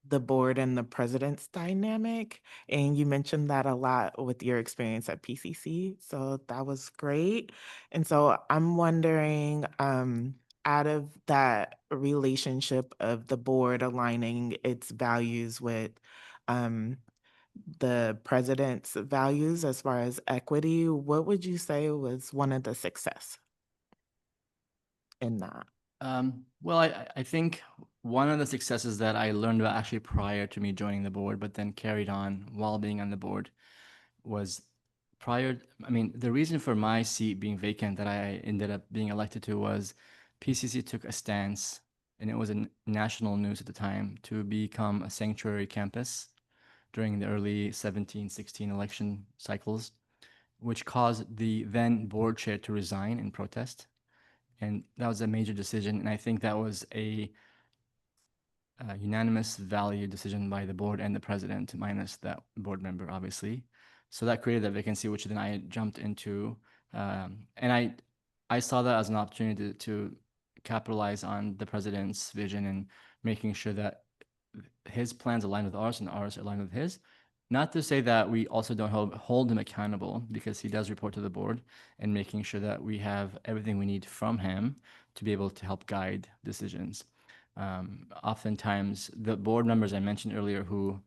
C: the board and the president's dynamic, and you mentioned that a lot with your experience at PCC. So that was great. And so I'm wondering, out of that relationship of the board aligning its values with the president's values as far as equity, what would you say was one of the success in that?
G: Well, I think one of the successes that I learned about actually prior to me joining the board, but then carried on while being on the board was the reason for my seat being vacant that I ended up being elected to was PCC took a stance, and it was in national news at the time, to become a sanctuary campus during the early 17-16 election cycles, which caused the then board chair to resign in protest. And that was a major decision. And I think that was a unanimous value decision by the board and the president, minus that board member, obviously. So that created that vacancy, which then I jumped into. And I saw that as an opportunity to capitalize on the president's vision and making sure that his plans align with ours and ours align with his. Not to say that we also don't hold him accountable, because he does report to the board, and making sure that we have everything we need from him to be able to help guide decisions. Oftentimes, the board members I mentioned earlier who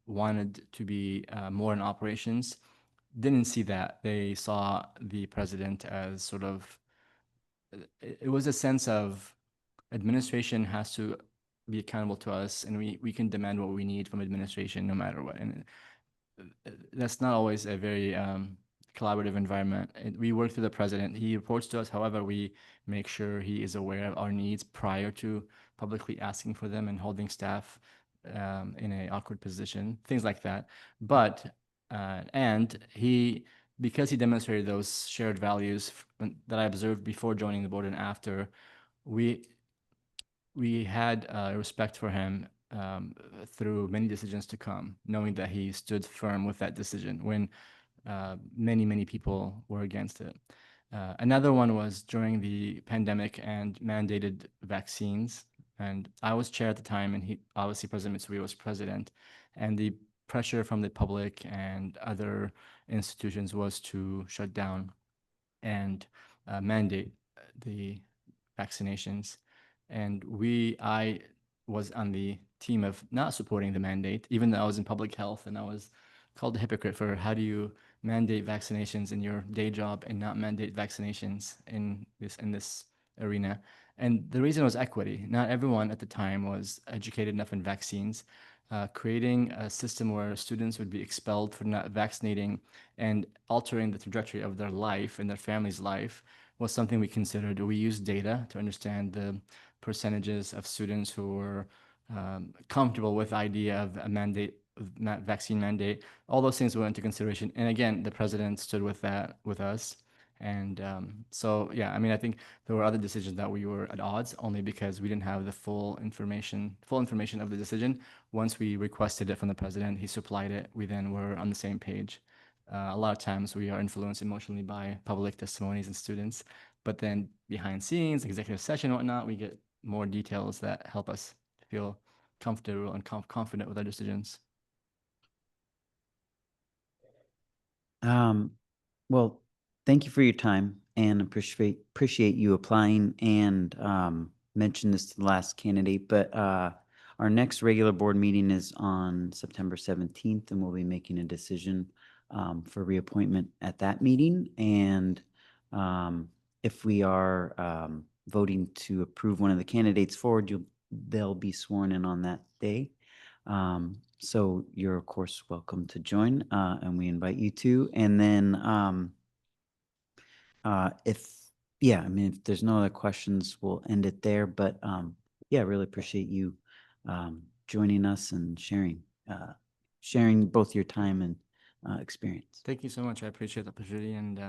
G: wanted to be more in operations didn't see that. They saw the president as sort of, it was a sense of administration has to be accountable to us, and we can demand what we need from administration no matter what. And that's not always a very collaborative environment. We work through the president. He reports to us. However, we make sure he is aware of our needs prior to publicly asking for them and holding staff in an awkward position, things like that. But because he demonstrated those shared values that I observed before joining the board and after, we had respect for him through many decisions to come, knowing that he stood firm with that decision when many people were against it. Another one was during the pandemic and mandated vaccines. And I was chair at the time, and obviously President Mitsui was president. And the pressure from the public and other institutions was to shut down and mandate the vaccinations. And I was on the team of not supporting the mandate, even though I was in public health, and I was called a hypocrite for how do you mandate vaccinations in your day job and not mandate vaccinations in this arena. And the reason was equity. Not everyone at the time was educated enough in vaccines. Creating a system where students would be expelled for not vaccinating and altering the trajectory of their life and their family's life was something we considered. We used data to understand the percentages of students who were comfortable with the idea of a mandate, vaccine mandate. All those things went into consideration. And again, the president stood with that with us. And so, yeah, I think there were other decisions that we were at odds only because we didn't have the full information of the decision. Once we requested it from the president, he supplied it. We then were on the same page. A lot of times we are influenced emotionally by public testimonies and students, but then behind scenes, executive session and whatnot, we get more details that help us feel comfortable and confident with our decisions.
A: Well, thank you for your time, and appreciate you applying and mentioned this to the last candidate, but our next regular board meeting is on September 17th, and we'll be making a decision for reappointment at that meeting. And if we are voting to approve one of the candidates forward, they'll be sworn in on that day. So you're of course welcome to join, and we invite you to. And then I mean, if there's no other questions, we'll end it there. But yeah, really appreciate you joining us and sharing both your time and experience.
G: Thank you so much. I appreciate the opportunity, and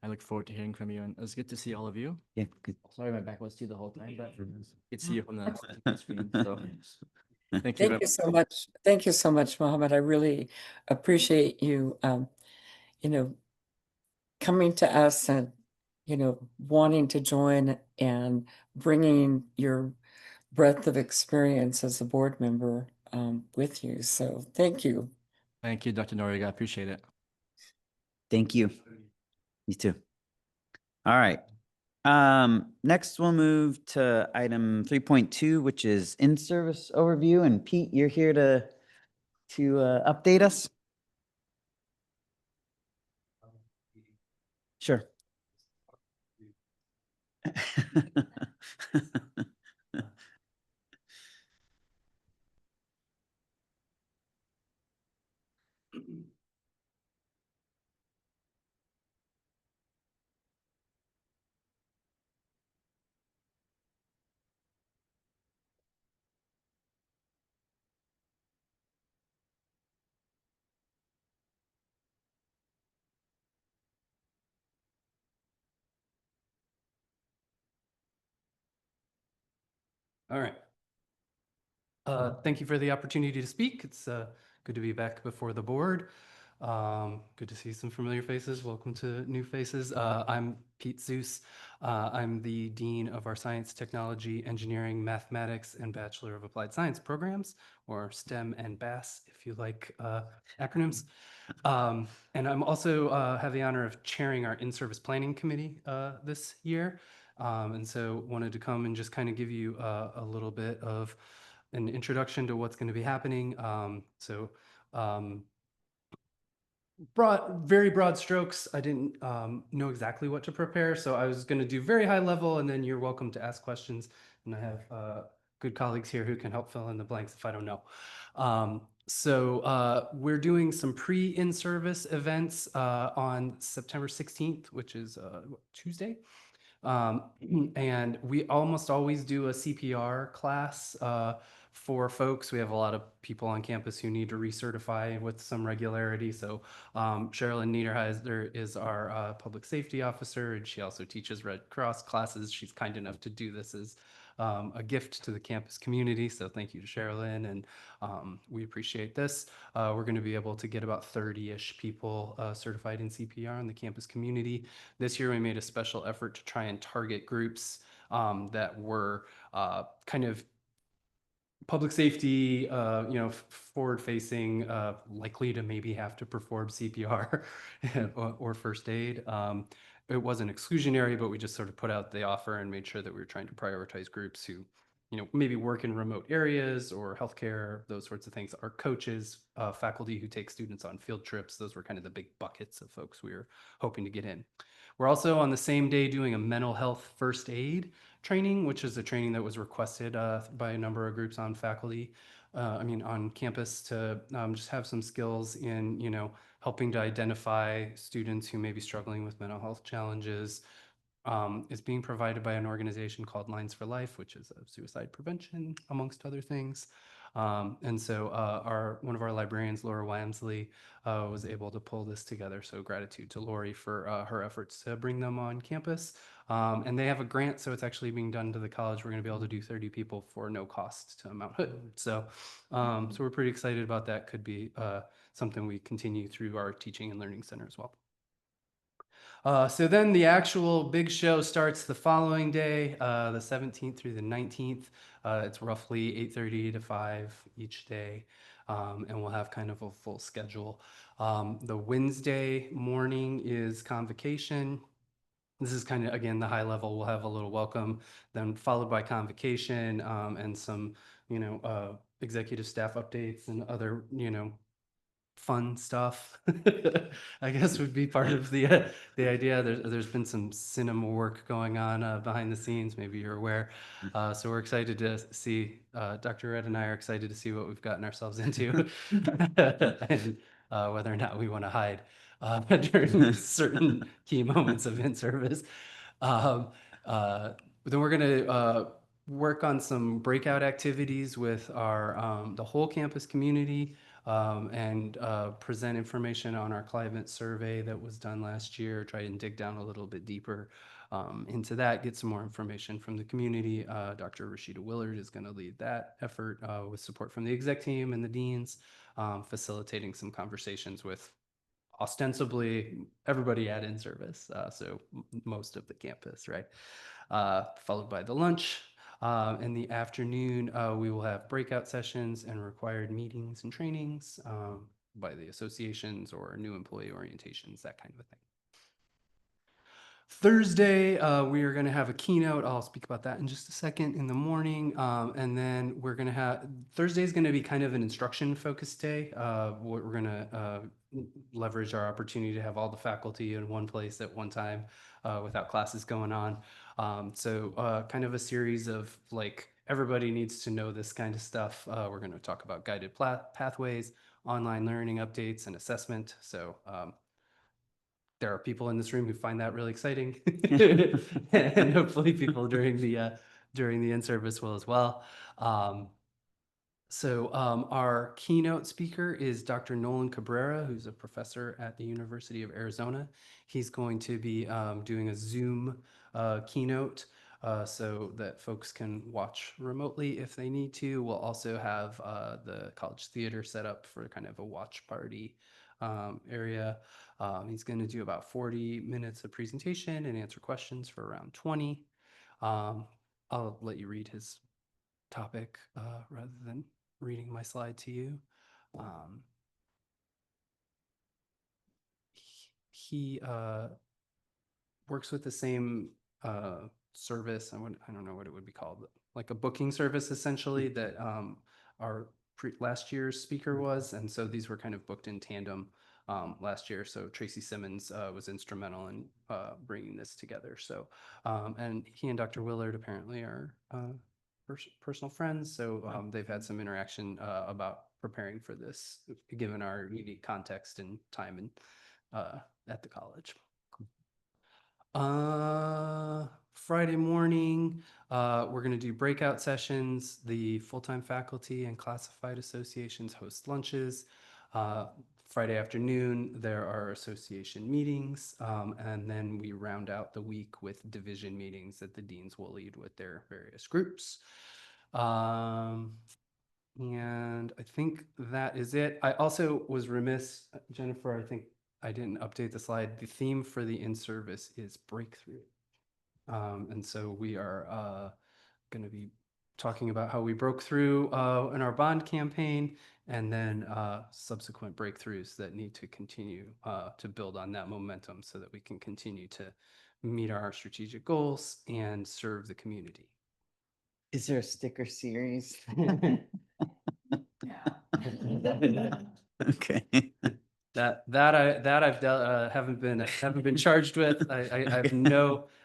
G: I look forward to hearing from you. And it was good to see all of you.
A: Yeah, good.
G: Sorry, my back was to you the whole time, but could see you from the screen. So thank you.
B: Thank you so much. Thank you so much, Mohammed. I really appreciate you, coming to us and, wanting to join and bringing your breadth of experience as a board member with you. So thank you.
G: Thank you, Dr. Noriega. I appreciate it.
A: Thank you. You too. All right. Next we'll move to item 3.2, which is in-service overview. And Pete, you're here to update us. Sure.
H: All right. Thank you for the opportunity to speak. It's good to be back before the board. Good to see some familiar faces. Welcome to new faces. I'm Pete Zeus. I'm the Dean of our Science, Technology, Engineering, Mathematics, and Bachelor of Applied Science programs, or STEM and BASS, if you like acronyms. And I'm also have the honor of chairing our in-service planning committee this year. And so wanted to come and just kind of give you a little bit of an introduction to what's going to be happening. Very broad strokes. I didn't know exactly what to prepare, so I was going to do very high level, and then you're welcome to ask questions. And I have good colleagues here who can help fill in the blanks if I don't know. We're doing some pre-in-service events on September 16th, which is Tuesday. And we almost always do a CPR class for folks. We have a lot of people on campus who need to recertify with some regularity. So Sherilyn Niederheiser is our public safety officer, and she also teaches Red Cross classes. She's kind enough to do this as a gift to the campus community. So thank you to Sherilyn, and we appreciate this. We're going to be able to get about 30-ish people certified in CPR in the campus community. This year we made a special effort to try and target groups that were kind of public safety, forward-facing, likely to maybe have to perform CPR or first aid. It wasn't exclusionary, but we just sort of put out the offer and made sure that we were trying to prioritize groups who, maybe work in remote areas or healthcare, those sorts of things. Our coaches, faculty who take students on field trips, those were kind of the big buckets of folks we were hoping to get in. We're also on the same day doing a mental health first aid training, which is a training that was requested by a number of groups on faculty, on campus, to just have some skills in, helping to identify students who may be struggling with mental health challenges. Is being provided by an organization called Lines for Life, which is a suicide prevention, amongst other things. And so one of our librarians, Laura Wamsley, was able to pull this together. So gratitude to Lori for her efforts to bring them on campus. And they have a grant, so it's actually being done to the college. We're going to be able to do 30 people for no cost to Mount Hood. So we're pretty excited about that. Could be something we continue through our teaching and learning center as well. So then the actual big show starts the following day, the 17th through the 19th. It's roughly 8:30 to 5 each day, and we'll have kind of a full schedule. The Wednesday morning is convocation. This is kind of, again, the high level. We'll have a little welcome, then followed by convocation, and some, executive staff updates and other, fun stuff. I guess would be part of the idea. There's been some cinema work going on behind the scenes. Maybe you're aware. So we're excited to see. Dr. Red and I are excited to see what we've gotten ourselves into, and whether or not we want to hide during certain key moments of in-service. Then we're going to work on some breakout activities with our the whole campus community, and present information on our climate survey that was done last year. Try and dig down a little bit deeper into that, get some more information from the community. Dr. Rashida Willard is going to lead that effort with support from the exec team and the deans, facilitating some conversations with ostensibly everybody at in-service, so most of the campus, right? Followed by the lunch. In the afternoon, we will have breakout sessions and required meetings and trainings by the associations or new employee orientations, that kind of a thing. Thursday, we are going to have a keynote. I'll speak about that in just a second in the morning. And then we're going to have, Thursday is going to be kind of an instruction focused day. We're going to leverage our opportunity to have all the faculty in one place at one time without classes going on. So kind of a series of like, everybody needs to know this kind of stuff. We're going to talk about guided pathways, online learning updates, and assessment. So there are people in this room who find that really exciting, and hopefully people during the in-service will as well. Our keynote speaker is Dr. Nolan Cabrera, who's a professor at the University of Arizona. He's going to be doing a Zoom keynote so that folks can watch remotely if they need to. We'll also have the College Theater set up for kind of a watch party area. He's going to do about 40 minutes of presentation and answer questions for around 20. I'll let you read his topic rather than reading my slide to you. He works with the same service. I don't know what it would be called, like a booking service essentially that our last year's speaker was. And so these were kind of booked in tandem last year. So Tracy Simmons was instrumental in bringing this together. So, and he and Dr. Willard apparently are personal friends. So they've had some interaction about preparing for this, given our unique context and time and at the college. Friday morning, we're going to do breakout sessions. The full-time faculty and classified associations host lunches. Friday afternoon, there are association meetings, and then we round out the week with division meetings that the deans will lead with their various groups. And I think that is it. I also was remiss, Jennifer, I think I didn't update the slide. The theme for the in-service is breakthrough. And so we are going to be talking about how we broke through in our bond campaign, and then subsequent breakthroughs that need to continue to build on that momentum so that we can continue to meet our strategic goals and serve the community.
A: Is there a sticker series? Okay.
H: Haven't been charged with. I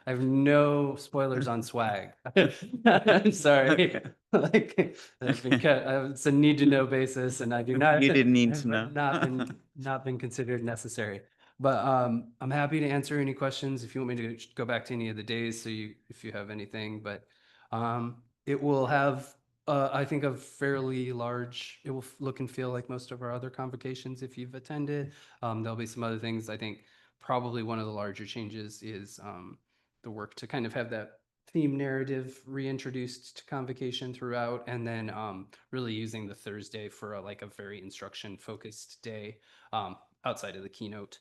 H: have no spoilers on swag. I'm sorry. Like it's a need to know basis, and I do not.
A: You didn't need
H: have
A: to know.
H: not been considered necessary. But I'm happy to answer any questions if you want me to go back to any of the days. So if you have anything, but it will have. I think a fairly large, it will look and feel like most of our other convocations if you've attended. There'll be some other things. I think probably one of the larger changes is the work to kind of have that theme narrative reintroduced to convocation throughout, and then really using the Thursday for a very instruction focused day outside of the keynote.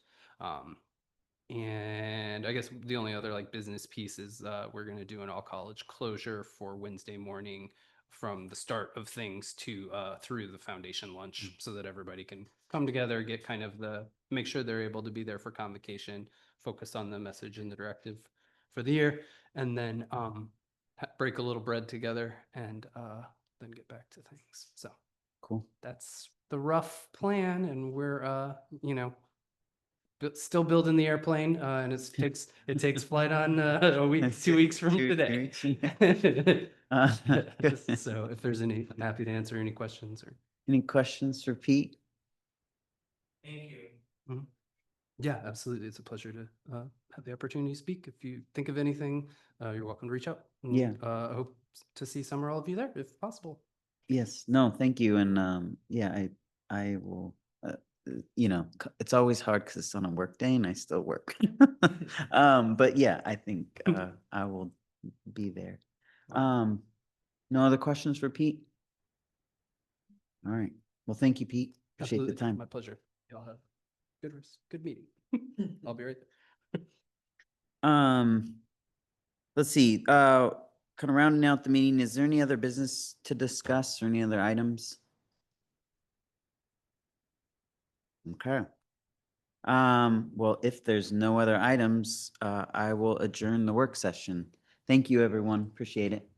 H: And I guess the only other business piece is we're going to do an all college closure for Wednesday morning from the start of things to through the foundation lunch, so that everybody can come together, get kind of make sure they're able to be there for convocation, focus on the message and the directive for the year, and then break a little bread together and then get back to things. So
A: Cool.
H: that's the rough plan, and we're still building the airplane, and it takes flight on a week, 2 weeks from
A: 2
H: today.
A: weeks.
H: So if there's any, I'm happy to answer any questions or.
A: Any questions for Pete?
H: Thank you. Yeah, absolutely. It's a pleasure to have the opportunity to speak. If you think of anything, you're welcome to reach out. And,
A: Yeah.
H: I hope to see some or all of you there if possible.
A: Yes, no, thank you. And yeah, I will, it's always hard because it's on a work day and I still work. But yeah, I think I will be there. No other questions for Pete? All right. Well, thank you, Pete. Appreciate the
H: Absolutely.
A: time.
H: My pleasure. Y'all have good meeting. I'll be right there.
A: Let's see, kind of rounding out the meeting, is there any other business to discuss or any other items? Okay. Well, if there's no other items, I will adjourn the work session. Thank you, everyone. Appreciate it.